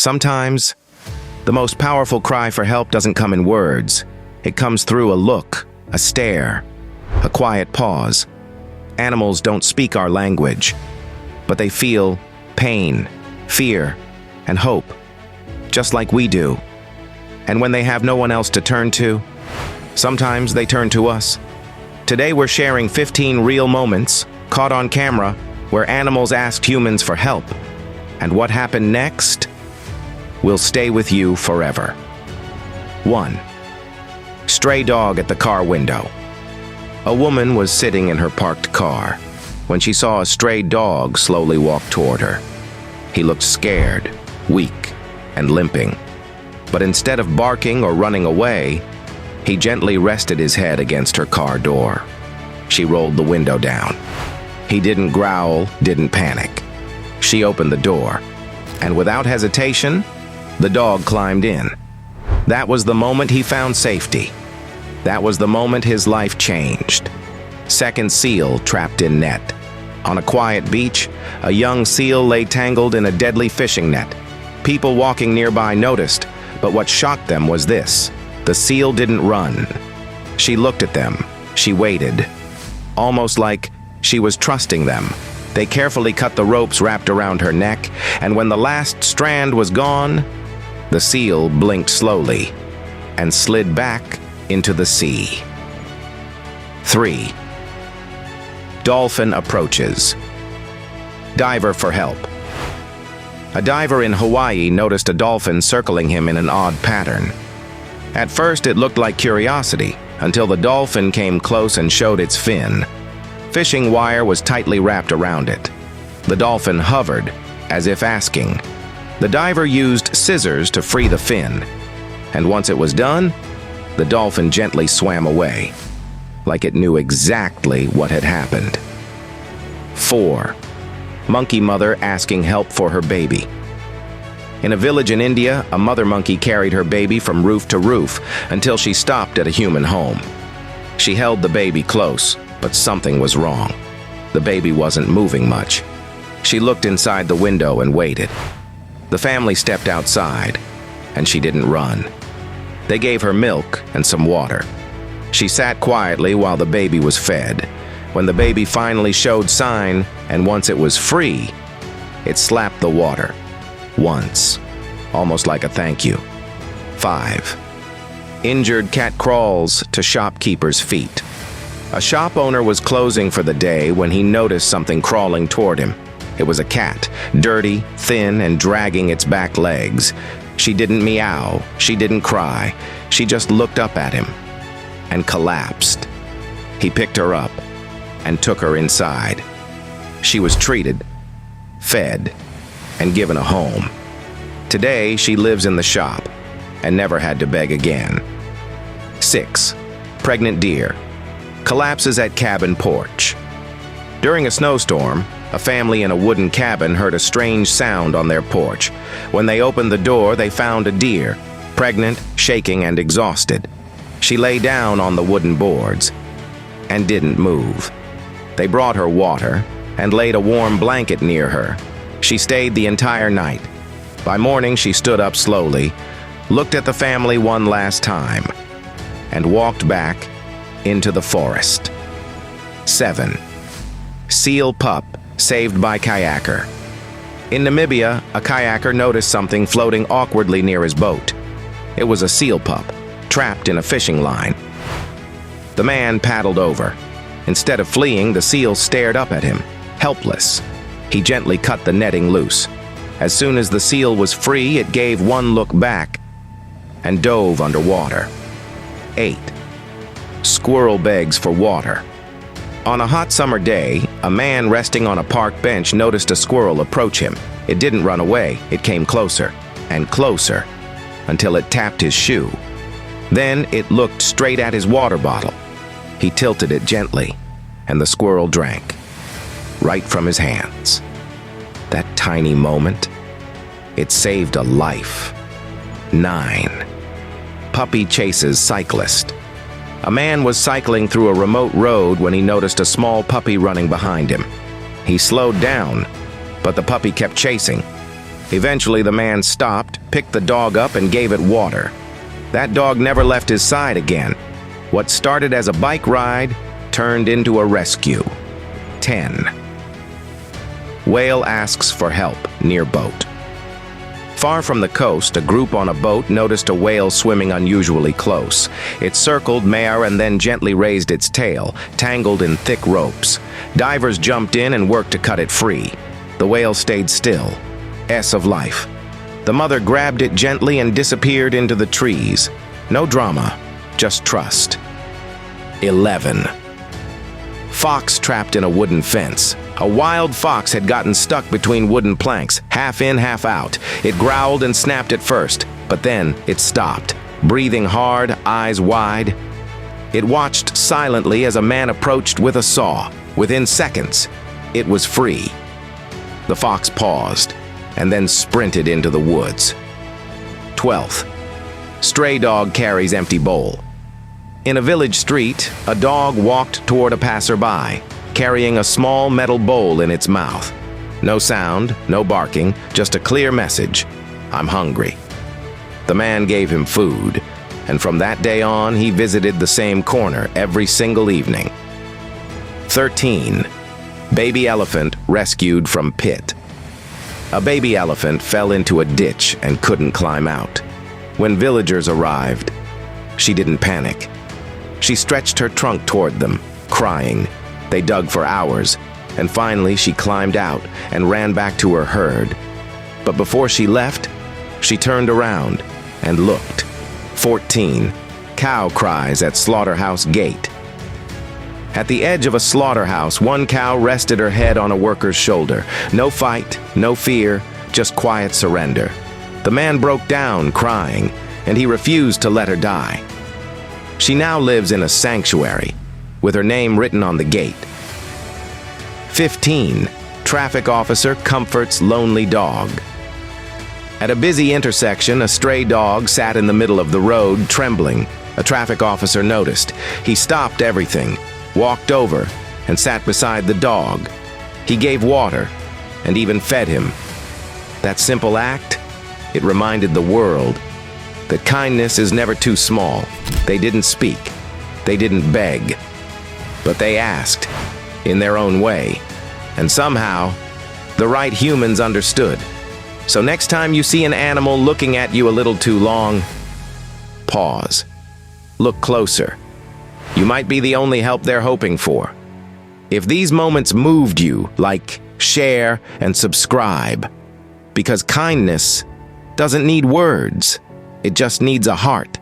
Sometimes, the most powerful cry for help doesn't come in words. It comes through a look, a stare, a quiet pause. Animals don't speak our language, but they feel pain, fear, and hope, just like we do. And when they have no one else to turn to, sometimes they turn to us. Today we're sharing 15 real moments, caught on camera, where animals asked humans for help. And what happened next will stay with you forever. 1. Stray dog at the car window. A woman was sitting in her parked car when she saw a stray dog slowly walk toward her. He looked scared, weak, and limping. But instead of barking or running away, he gently rested his head against her car door. She rolled the window down. He didn't growl, didn't panic. She opened the door, and without hesitation, the dog climbed in. That was the moment he found safety. That was the moment his life changed. Second seal trapped in net. On a quiet beach, a young seal lay tangled in a deadly fishing net. People walking nearby noticed, but what shocked them was this: the seal didn't run. She looked at them. She waited, almost like she was trusting them. They carefully cut the ropes wrapped around her neck, and when the last strand was gone, the seal blinked slowly and slid back into the sea. 3. Dolphin approaches. Diver for help. A diver in Hawaii noticed a dolphin circling him in an odd pattern. At first, it looked like curiosity, until the dolphin came close and showed its fin. Fishing wire was tightly wrapped around it. The dolphin hovered, as if asking. The diver used scissors to free the fin, and once it was done, the dolphin gently swam away, like it knew exactly what had happened. 4. Monkey mother asking help for her baby. In a village in India, a mother monkey carried her baby from roof to roof until she stopped at a human home. She held the baby close, but something was wrong. The baby wasn't moving much. She looked inside the window and waited. The family stepped outside, and she didn't run. They gave her milk and some water. She sat quietly while the baby was fed. When the baby finally showed sign, and once it was free, it slapped the water. Once, almost like a thank you. 5. Injured cat crawls to shopkeeper's feet. A shop owner was closing for the day when he noticed something crawling toward him. It was a cat, dirty, thin, and dragging its back legs. She didn't meow, she didn't cry. She just looked up at him and collapsed. He picked her up and took her inside. She was treated, fed, and given a home. Today, she lives in the shop and never had to beg again. 6. Pregnant deer collapses at cabin porch. During a snowstorm, a family in a wooden cabin heard a strange sound on their porch. When they opened the door, they found a deer, pregnant, shaking, and exhausted. She lay down on the wooden boards and didn't move. They brought her water and laid a warm blanket near her. She stayed the entire night. By morning, she stood up slowly, looked at the family one last time, and walked back into the forest. 7. Seal pup saved by kayaker. In Namibia, a kayaker noticed something floating awkwardly near his boat. It was a seal pup, trapped in a fishing line. The man paddled over. Instead of fleeing, the seal stared up at him, helpless. He gently cut the netting loose. As soon as the seal was free, it gave one look back and dove underwater. 8. Squirrel begs for water. On a hot summer day, a man resting on a park bench noticed a squirrel approach him. It didn't run away, it came closer and closer until it tapped his shoe. Then it looked straight at his water bottle. He tilted it gently, and the squirrel drank, right from his hands. That tiny moment, it saved a life. 9. Puppy chases cyclist. A man was cycling through a remote road when he noticed a small puppy running behind him. He slowed down, but the puppy kept chasing. Eventually, the man stopped, picked the dog up, and gave it water. That dog never left his side again. What started as a bike ride turned into a rescue. 10. Whale asks for help near boat. Far from the coast, a group on a boat noticed a whale swimming unusually close. It circled Mare and then gently raised its tail, tangled in thick ropes. Divers jumped in and worked to cut it free. The whale stayed still. S of life. The mother grabbed it gently and disappeared into the trees. No drama, just trust. 11. Fox trapped in a wooden fence. A wild fox had gotten stuck between wooden planks, half in, half out. It growled and snapped at first, but then it stopped, breathing hard, eyes wide. It watched silently as a man approached with a saw. Within seconds, it was free. The fox paused and then sprinted into the woods. 12th. Stray dog carries empty bowl. In a village street, a dog walked toward a passerby, carrying a small metal bowl in its mouth. No sound, no barking, just a clear message: I'm hungry. The man gave him food, and from that day on, he visited the same corner every single evening. 13. Baby elephant rescued from pit. A baby elephant fell into a ditch and couldn't climb out. When villagers arrived, she didn't panic. She stretched her trunk toward them, crying. They dug for hours, and finally she climbed out and ran back to her herd. But before she left, she turned around and looked. 14. Cow cries at slaughterhouse gate. At the edge of a slaughterhouse, one cow rested her head on a worker's shoulder. No fight, no fear, just quiet surrender. The man broke down, crying, and he refused to let her die. She now lives in a sanctuary, with her name written on the gate. 15. Traffic officer comforts lonely dog. At a busy intersection, a stray dog sat in the middle of the road, trembling. A traffic officer noticed. He stopped everything, walked over, and sat beside the dog. He gave water, and even fed him. That simple act, it reminded the world that kindness is never too small. They didn't speak. They didn't beg. But they asked, in their own way. And somehow, the right humans understood. So next time you see an animal looking at you a little too long, pause. Look closer. You might be the only help they're hoping for. If these moments moved you, like, share, and subscribe. Because kindness doesn't need words. It just needs a heart.